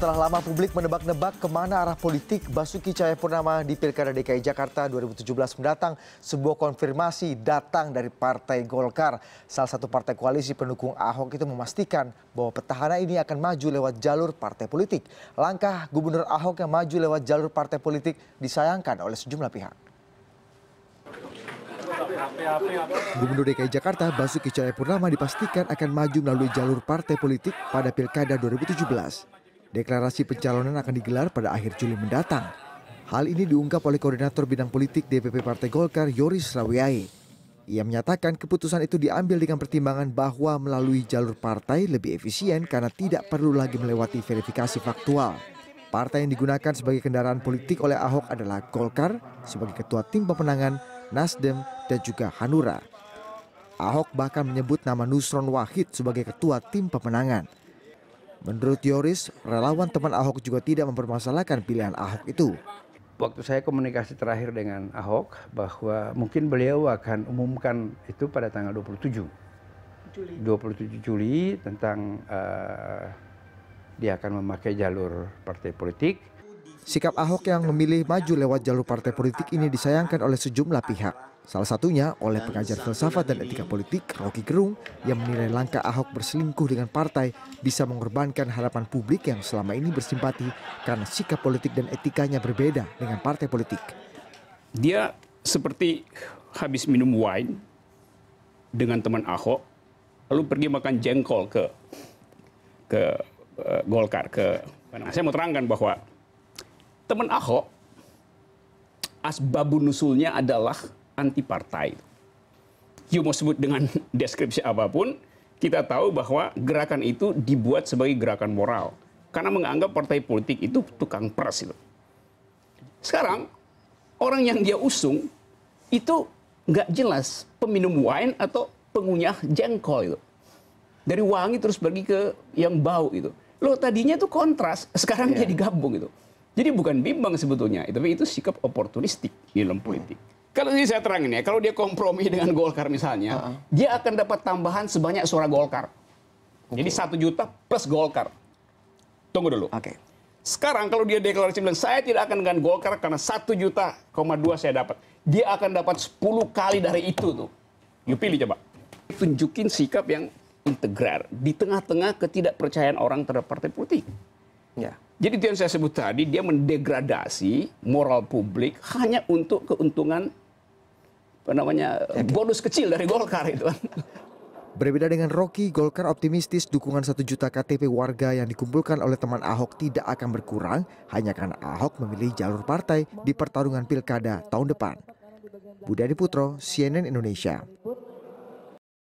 Setelah lama publik menebak-nebak kemana arah politik Basuki Cahayapurnama di Pilkada DKI Jakarta 2017 mendatang, sebuah konfirmasi datang dari Partai Golkar. Salah satu partai koalisi pendukung Ahok itu memastikan bahwa petahana ini akan maju lewat jalur partai politik. Langkah Gubernur Ahok yang maju lewat jalur partai politik disayangkan oleh sejumlah pihak. Gubernur DKI Jakarta Basuki Cahayapurnama dipastikan akan maju melalui jalur partai politik pada Pilkada 2017. Deklarasi pencalonan akan digelar pada akhir Juli mendatang. Hal ini diungkap oleh Koordinator Bidang Politik DPP Partai Golkar Yoris Rawiayi. Ia menyatakan keputusan itu diambil dengan pertimbangan bahwa melalui jalur partai lebih efisien karena tidak perlu lagi melewati verifikasi faktual. Partai yang digunakan sebagai kendaraan politik oleh Ahok adalah Golkar sebagai ketua tim pemenangan, Nasdem, dan juga Hanura. Ahok bahkan menyebut nama Nusron Wahid sebagai ketua tim pemenangan. Menurut Yoris, relawan teman Ahok juga tidak mempermasalahkan pilihan Ahok itu. Waktu saya komunikasi terakhir dengan Ahok bahwa mungkin beliau akan umumkan itu pada tanggal 27 Juli tentang dia akan memakai jalur partai politik. Sikap Ahok yang memilih maju lewat jalur partai politik ini disayangkan oleh sejumlah pihak. Salah satunya oleh pengajar filsafat dan etika politik Rocky Gerung yang menilai langkah Ahok berselingkuh dengan partai bisa mengorbankan harapan publik yang selama ini bersimpati karena sikap politik dan etikanya berbeda dengan partai politik. Dia seperti habis minum wine dengan teman Ahok, lalu pergi makan jengkol ke Golkar. Saya mau terangkan bahwa teman Ahok, asbabun nusulnya adalah anti partai. You mau sebut dengan deskripsi apapun, kita tahu bahwa gerakan itu dibuat sebagai gerakan moral. Karena menganggap partai politik itu tukang peras itu. Sekarang, orang yang dia usung itu nggak jelas peminum wine atau pengunyah jengkol itu. Dari wangi terus pergi ke yang bau itu. Loh tadinya itu kontras, sekarang dia digabung itu. Jadi bukan bimbang sebetulnya, tapi itu sikap oportunistik di dalam politik. Kalau ini saya terangin ya, kalau dia kompromi dengan Golkar misalnya, dia akan dapat tambahan sebanyak suara Golkar. Jadi 1 juta plus Golkar. Tunggu dulu. Sekarang kalau dia deklarasi bilang, saya tidak akan dengan Golkar karena 1,2 juta saya dapat. Dia akan dapat 10 kali dari itu tuh. You pilih coba. Tunjukin sikap yang integral di tengah-tengah ketidakpercayaan orang terhadap partai politik. Ya. Jadi itu yang saya sebut tadi, dia mendegradasi moral publik hanya untuk keuntungan bonus kecil dari Golkar itu. Berbeda dengan Rocky, Golkar optimistis dukungan 1 juta KTP warga yang dikumpulkan oleh teman Ahok tidak akan berkurang hanya karena Ahok memilih jalur partai di pertarungan pilkada tahun depan. Budi Adiputro, CNN Indonesia.